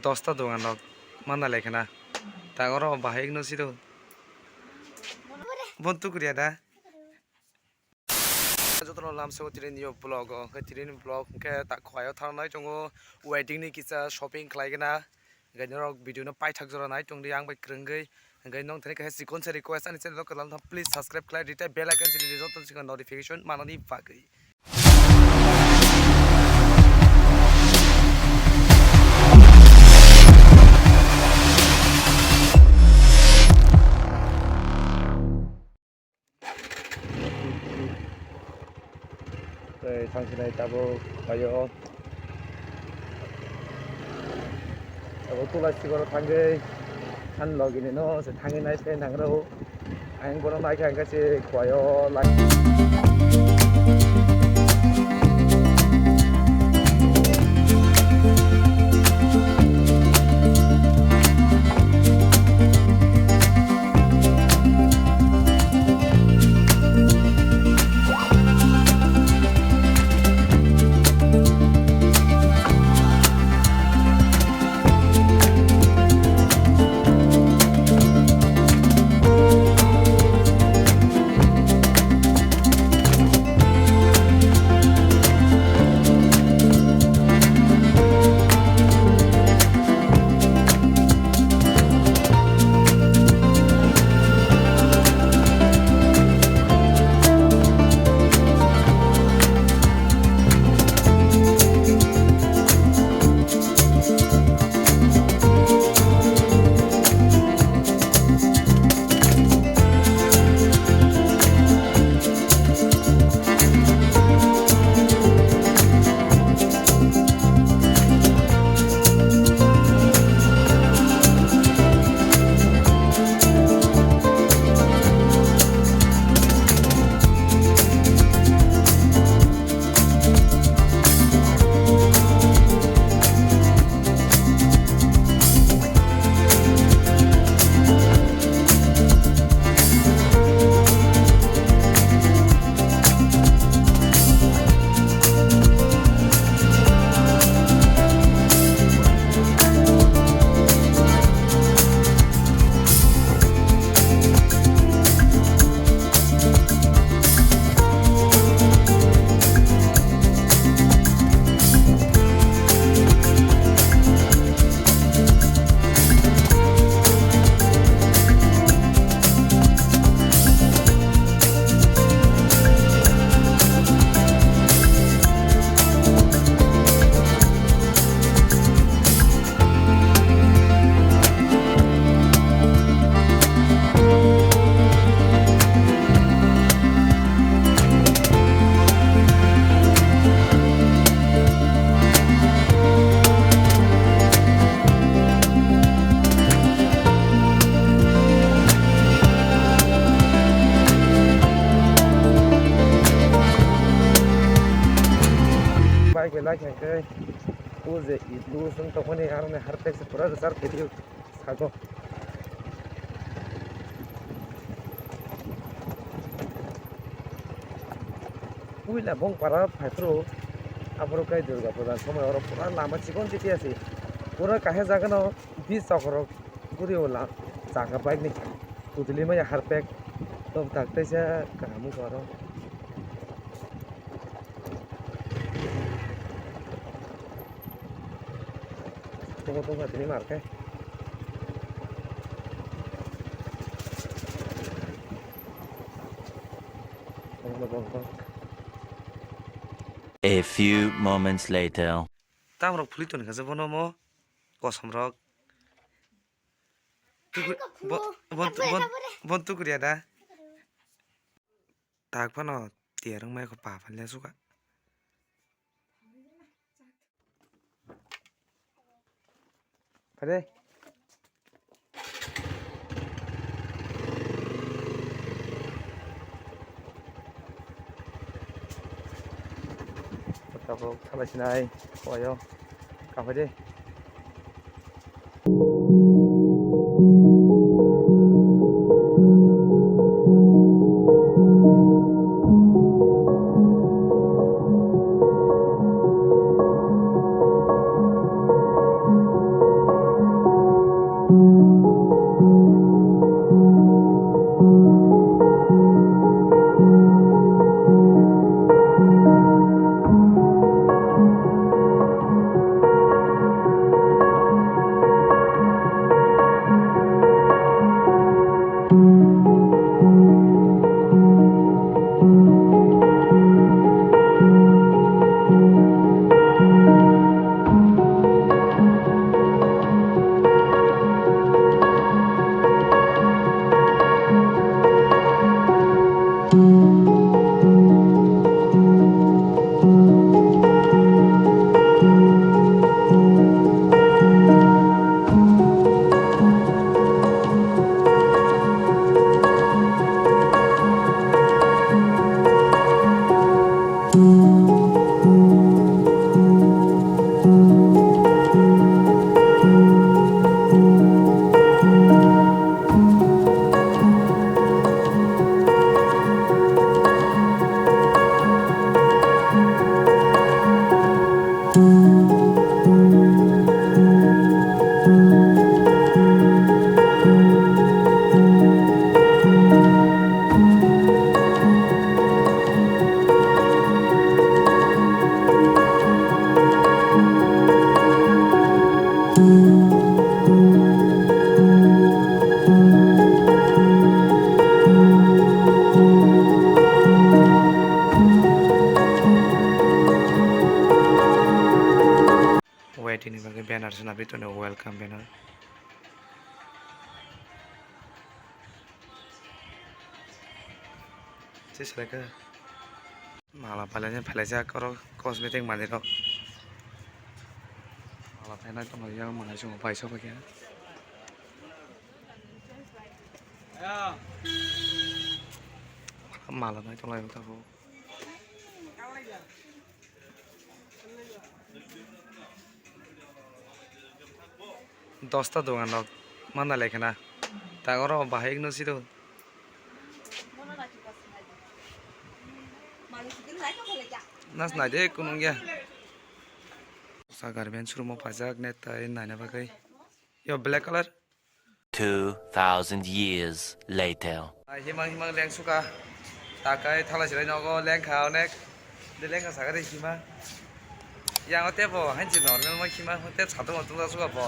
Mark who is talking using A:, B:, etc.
A: 10টা দোকানত মানা লেখে না তাগর বাহাই নসি তো বন্ধু করিয়া দা যতন লামসো তিরিনি ব্লগ তিরিনি ব্লগ के ता खवायाव थांनाय दङ वेडिंनि किसा शपिं खालायगोना गायनो रक भिडिअनो पाइ थाक जरा नाय दंदि आं बाय ग्रोंगै गायनो नों थाने खायसे कोनसे रिक्वेस्ट आनि चेनेल खालाम था प्लिज सब्सक्राइब खालाय रिटा बेल आइकन सिनि जतन सिगां नोटिफिकेशन मानानि बागै 당신의 따보 가요. 따보 또 라시거로 당게 한 러기네 너 당에 나이 때 나그러 아잉 보러 나이 간 같이 가요. cái u dễ ít lu xuống tàu này ăn này hạt tết sẽ pura besar video sago ui là bông para phải pro apro kai durga puja সময় ওরা পুরা লামা চিকন চিটি আছে পুরা কাহে জায়গা না 20 চক্র পুরি ওলা জায়গা বাইক নি তুতলি মাই হার প্যাক তো থাকতেছে কামু করো tunggu ini marke
B: A few moments later.
A: Tamrok pulitun kaza bono mo kosamrok bontu kuriya da takpano tiarang mai ko pa phalya suka Pade Tapos salah sinay koyo kapade Suna bito no welcome banner. Just like a Mala Palanya Palajak or cosmetic manito. Mala Pena to my young man, I should buy some again. Mala night to live. 10টা দোকান মানা লেখে না তাগর বাহিক নছি তো নাচ নাই দে কোনো গিয়া সা গার্মেন্টস রুম ফাজাক নে তাই নাইনা বাগৈ ইয়ো ব্ল্যাক কালার
B: 2000 years later.
A: হিমাং হিমাং লেং সুকা তাকাই থালা সিলাই নগ লেং খাও নে de লেং সাগা দে হিমা yang ate bo han jin nor me ma khima ate chado ma tu la su ga bo